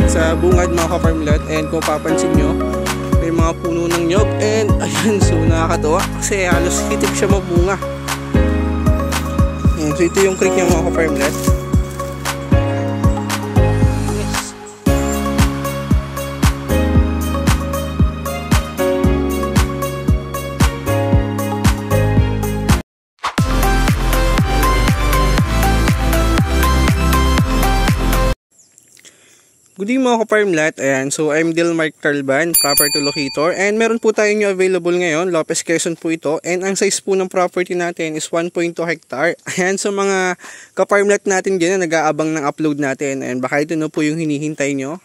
sa bungad mga ka-farmlet. And kung papansin nyo, may mga puno ng nyog. And ayan, so nakakatawa kasi halos hitik siya mabunga. Ayan, so ito yung creek niya mga ka-farmlet. Good evening mga ka-farmlet. Ayan, so I'm Dilmark Carlban, property locator. And meron po tayo nyo available ngayon, Lopez Quezon po ito. And ang size po ng property natin is 1.2 hectare. Ayan, so mga ka-farmlet natin dyan na nag-aabang ng upload natin. And baka ito na po yung hinihintay nyo.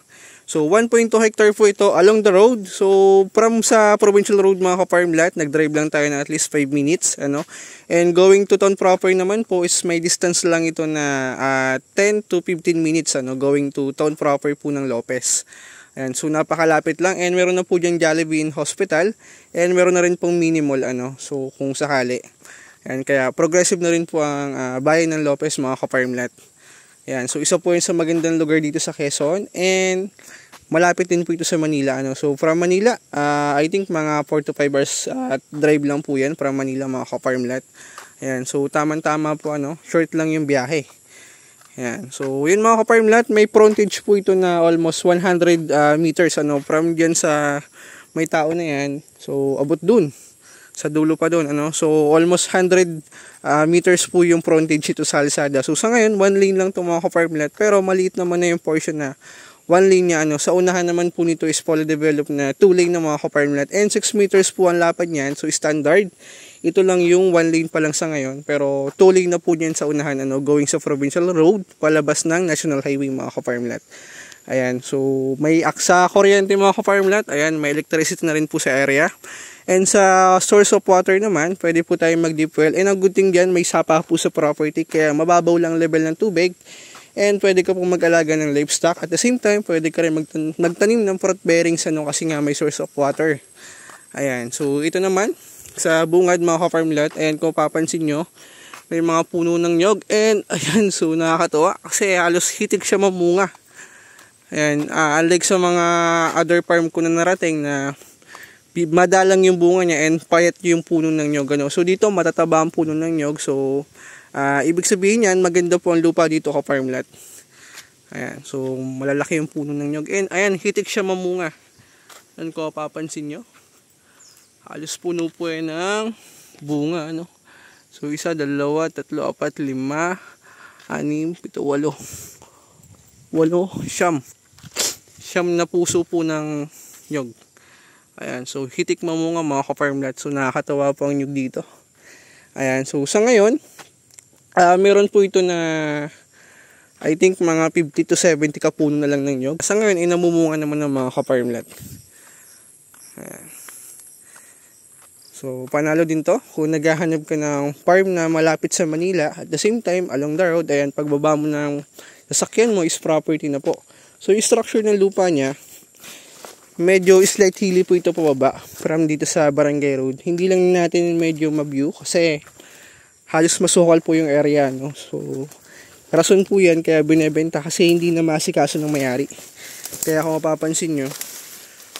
So 1.2 hectare po ito along the road. So from sa provincial road mga ka-farmlet, nag-drive lang tayo na at least 5 minutes. And going to town proper naman po is may distance lang ito na 10 to 15 minutes going to town proper po ng Lopez. Ayan, so napakalapit lang. And meron na po dyan Jollibee Hospital. And meron na rin pong mini mall. So kung sakali. Ayan, kaya progressive na rin po ang bayan ng Lopez mga ka-farmlet. Ayan, so isa po yun sa magandang lugar dito sa Quezon. And malapit din po ito sa Manila. So from Manila, I think mga 4 to 5 hours drive lang po yan from Manila mga ka-farmlet. Ayan, so tamang-tama po short lang yung biyahe. Ayan, so yun mga ka-farmlet, may frontage po ito na almost 100 meters from dyan sa may tao na yan. So abot dun sa dulo pa doon so almost 100 meters po yung frontage ito sa Alsada. So sa ngayon 1 lane lang itong mga ka-farmlet, pero maliit naman na yung portion na 1 lane niya sa unahan naman po nito is fully developed na 2 lane na mga ka-farmlet, and 6 meters po ang lapad niyan. So standard ito lang yung 1 lane pa lang sa ngayon, pero 2 lane na po niyan sa unahan going sa provincial road palabas ng national highway mga ka-farmlet. Ayan, so may aksa kuryente mga ka-farmlet. Ayan, may electricity na rin po sa area. And sa source of water naman, pwede po tayong mag-deep well. And ang good thing dyan, may sapa po sa property, kaya mababaw lang level ng tubig. And pwede ka po mag-alaga ng livestock. At the same time, pwede ka rin magtanim ng fruit bearings kasi nga may source of water. Ayan, so ito naman, sa bungad mga ka-farmlet. And kung papansin nyo, may mga puno ng nyog. And ayan, so nakakatawa kasi halos hitik siya mamunga. Ayan, unlike sa mga other farm ko na narating na madalang yung bunga niya and payat yung puno ng nyog. So dito matataba ang puno ng nyog. So ibig sabihin yan, maganda po ang lupa dito ka-farmlet. Ayan, so malalaki yung puno ng nyog. And ayan, hitik siya mamunga. Ayan ko papansin nyo. Halos puno po yan ng bunga. So 1, 2, 3, 4, 5, 6, 7, 8, 8, siyam na puso po ng nyog. Ayan, so hitik mamunga mga ka-farmlet. So nakakatawa po ang nyug dito. Ayan, so sa ngayon, meron po ito na I think mga 50 to 70 kapuno na lang ng nyog. Sa ngayon, inamumunga naman ng mga ka-farmlet. Ayan. So panalo din to kung naghahanap ka ng farm na malapit sa Manila. At the same time, along the road, ayan, pagbaba mo ng sasakyan mo is property na po. So yung structure ng lupa niya, medyo slight hilly po ito pababa from dito sa Barangay Road. Hindi lang natin medyo ma-view kasi halos masukal po yung area. So rason po yan kaya binebenta kasi hindi na maasikaso ng mayari. Kaya kung mapapansin nyo,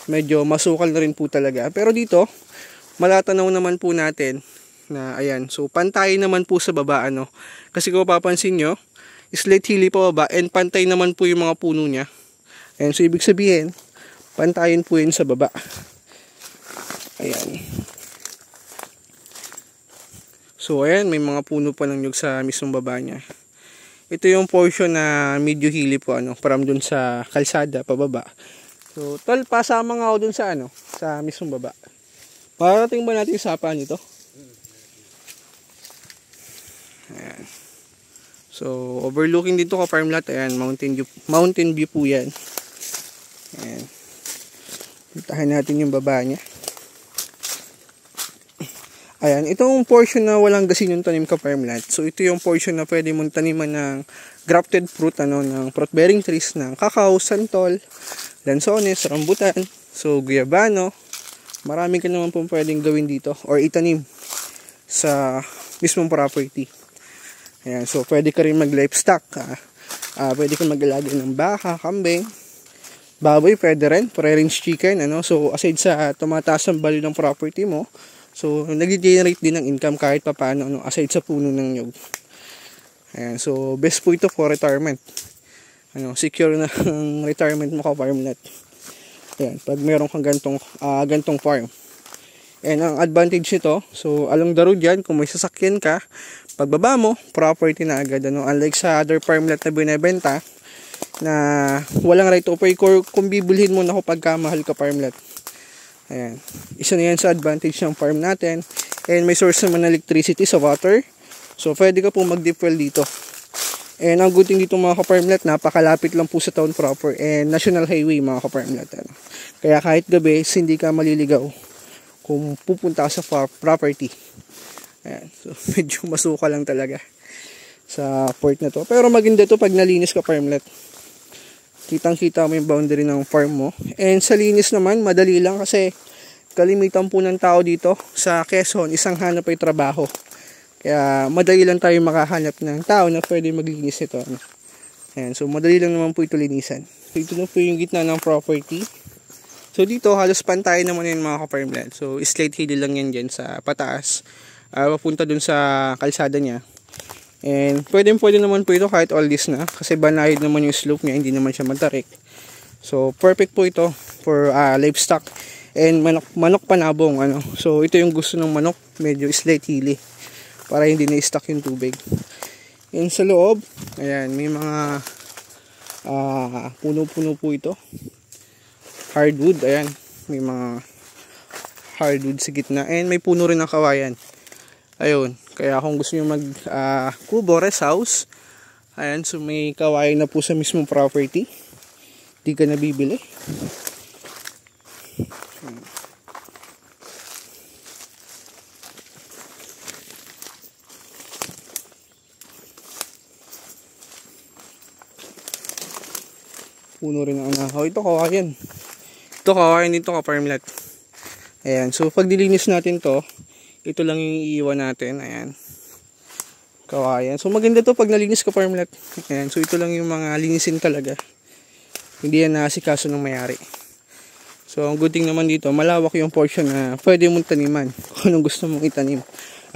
medyo masukal na rin po talaga. Pero dito, malatanaw naman po natin na ayan. So pantay naman po sa baba. Kasi kung mapapansin nyo, slight hilly pababa and pantay naman po yung mga puno niya. Ayan, so ibig sabihin, pantayin po yun sa baba. Ayan. So ayan, may mga puno pa ng nyug sa mismong baba niya. Ito yung portion na medyo hilly po from dun sa kalsada pababa. So pasama nga ako dun sa sa mismong baba. Parating ba natin yung sapa nito? Ayan. So overlooking dito ka-farmlet, ayan, mountain view po yan. Ayan. Puntahan natin yung baba niya. Ayan, itong portion na walang gasin yung tanim ka-farmlet. So ito yung portion na pwede mong taniman ng grafted fruit, ng fruit bearing trees ng kakao, santol, lansones, rambutan, so guyabano. Marami ka naman pong pwedeng gawin dito or itanim sa mismong property. Ayan, so pwede ka rin mag livestock. Pwede ka mag-alaga ng baka, kambing. baboy, pwede rin, pre-range chicken, ano. So aside sa tumataas ang value ng property mo, so nag-generate din ng income kahit papaano, ano, aside sa puno ng nyug. Ayan, so best po ito for retirement. Ano, secure na ang retirement mo ka-farmlet. Ayan, pag meron kang gantong farm. And ang advantage nito, so along the road yan, kung may sasakyan ka, pagbaba mo, property na agad, ano. Unlike sa other farmlet na binebenta, na walang right of way kung bibilhin mo na kapag mahal ka farmlet. Ayan, isa na yan sa advantage ng farm natin. And may source naman ng electricity sa water, so pwede ka po mag-deep well dito. And ang good thing dito mga ka-farmlet, napakalapit lang po sa town proper and national highway mga ka-farmlet, ano. Kaya kahit gabi, hindi ka maliligaw kung pupunta ka sa property. Ayan, so medyo masuka lang talaga sa port na to, pero maganda to pag nalinis ka farmlet. Kitang-kita mo yung boundary ng farm mo. And sa linis naman, madali lang kasi kalimitan po ng tao dito sa Quezon, isang hanap ay trabaho. Kaya madali lang tayo makahanap ng tao na pwede maglinis ito. Ayan, so madali lang naman po ito linisan. So ito na po yung gitna ng property. So dito halos pantay naman yun mga ka-farmland. So slate hill lang yan dyan sa pataas. Papunta dun sa kalsada niya. And pwede naman po ito kahit all this na. Kasi banayad naman yung slope niya, hindi naman siya matarik. So perfect po ito for livestock. And manok panabong, ano. So ito yung gusto ng manok, medyo slate hilly, para hindi na-stuck yung tubig. And sa loob, ayan, may mga puno-puno po ito. Hardwood, ayan, may mga hardwood sa gitna. And may puno rin ng kawayan. Ayun, kaya kung gusto nyo kubo, rest house, ayan, so may kawayan na po sa mismong property. Di ka na bibili. Puno rin ang anahaw. Ito kawayan. Ito kawayan dito ka-farmlet. Ayan, so pag dilinis natin to, ito lang yung iiwan natin. Ayan, kawayan. So maganda to pag nalinis ka farmlet. Ayan, so ito lang yung mga linisin talaga. Hindi yan naasikaso ng mayari. So ang good thing naman dito, malawak yung portion na pwede mong taniman kung anong gusto mong itanim.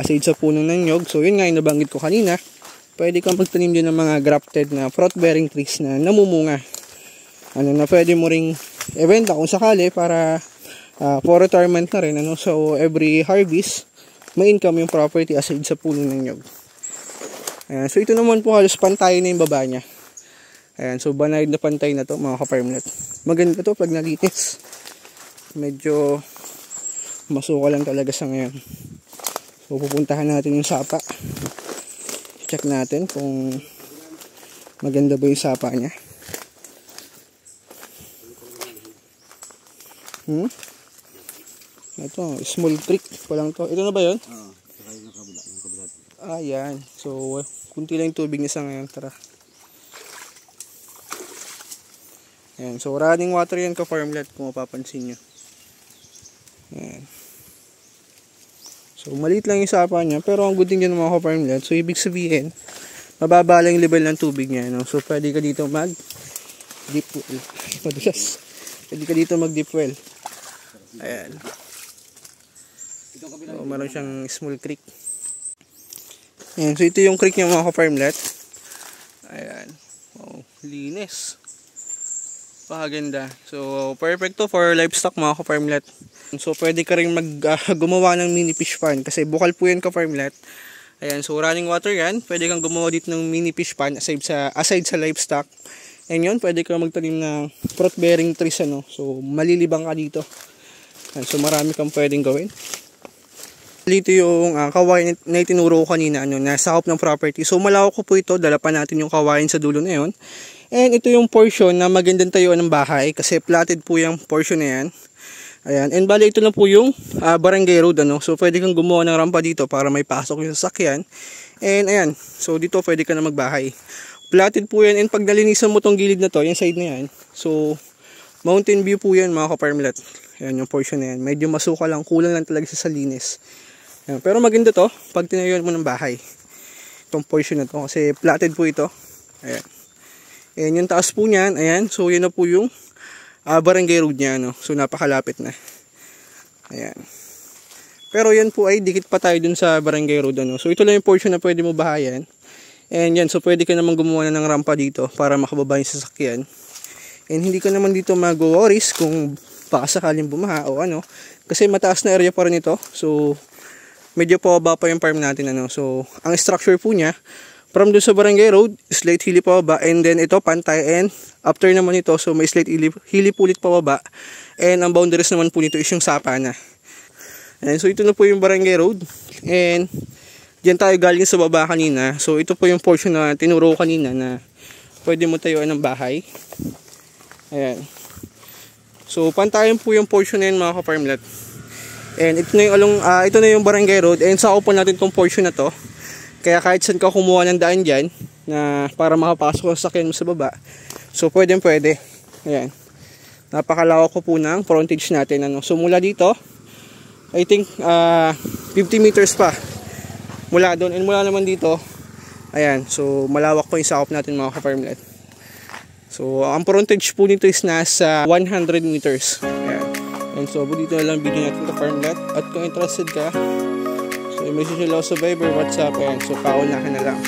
Aside sa puno ng nyog, so yun nga yung nabanggit ko kanina, pwede kang magtanim din ng mga grafted na fruit bearing trees na namumunga. Ano na pwede mo ring ibenta kung sakali para for retirement na rin, ano. So every harvest may income yung property aside sa puno ng nyog. Ayan, so ito naman po halos pantay na yung baba niya. Ayan, so banayad na pantay na to mga ka-farmlet. Maganda to pag nalinis. Medyo masuka lang talaga sa ngayon. So pupuntahan natin yung sapa. Check natin kung maganda ba yung sapa niya. Ito, small creek pa lang to. Ito na ba yun? Oo, saka yung kabila. Ayan. So, kunti lang yung tubig niya sa ngayon. Tara. Ayan. So, running water yan ka-farmlet kung mapapansin nyo. Ayan. So, maliit lang yung sapa niya. Pero ang good thing dyan mga ka-farmlet. So, ibig sabihin, mababa lang yung level ng tubig niya. No? So, pwede ka dito mag-deep well. Madulas. Pwede ka dito mag-deep well. Ayan. So, meron siyang small creek. Ayan. So, ito yung creek niya mga ka-farmlet. Ayan. Oh, linis. Paganda. So, perfect to for livestock mga ka-farmlet. So, pwede ka rin gumawa ng mini fish pond. Kasi bukal po yan ka-farmlet. Ayan. So, running water yan. Pwede kang gumawa dito ng mini fish pond aside sa livestock. And yun, pwede ka magtanim ng fruit bearing trees, ano. So, malilibang ka dito. Ayan. So, marami kang pwedeng gawin. Dito yung kawayan na itinuro ko kanina, ano, nasa sakop ng property. So malawak ko po ito, dala pa natin yung kawayan sa dulo na yun. And ito yung portion na magandang tayuan ng bahay kasi platted po yung portion na yan. Ayan, and bali ito lang po yung barangay road, ano. So pwede kang gumawa ng rampa dito para may pasok yung sasakyan. And ayan, so dito pwede ka na magbahay. Platted po yan, and pag nalinisan mo tong gilid na to, yung side na yan, so mountain view po yan mga ka-farmlet. Ayan yung portion na yan, medyo masuka lang, kulang lang talaga sa linis. Ayan, pero maganda to pag tinayuan mo ng bahay itong portion na to kasi platted po ito. Ayan. Ayan yung taas po niyan. Ayan. So yun na po yung barangay road niya, no? So napakalapit na. Ayan. Pero yan po ay dikit pa tayo dun sa barangay road, ano? So ito lang yung portion na pwede mo bahayan. And yan, so pwede ka naman gumawa na ng rampa dito para makababa yung sasakyan. And hindi ka naman dito mag-worries kung baka sakaling bumaha o ano. Kasi mataas na area pa rin ito. So medyo pababa pa yung farm natin, ano. So ang structure po niya, from dun sa barangay road, slate hilly pababa. And then ito, pantay. And after naman ito, so may slate hilly po ulit pababa. And ang boundaries naman po nito is yung sapa na. And so ito na po yung barangay road. And diyan tayo galing sa baba kanina. So ito po yung portion na tinuro ko kanina na pwede mo tayuan ng bahay. Ayan. So pantayan po yung portion na yun, mga ka-farmlet. And ito na yung ito na yung barangay road. And sa po natin tong portion na to. Kaya kahit saan ka kumuha ng daan dyan na para makapasok ang sakyan mo sa baba. So pwede. Ayan. Napakalawak ko po ng frontage natin, ano. So mula dito, I think 50 meters pa mula doon, and mula naman dito, ayan, so malawak po yung sakop natin, mga ka-farmlet. So ang frontage po nito is nasa 100 meters. Ayan. And so dito na lang video natin, ka-farmlet. At kung interested ka, so i-message nyo lang sa Viber, WhatsApp, ayan, so paunahan na lang.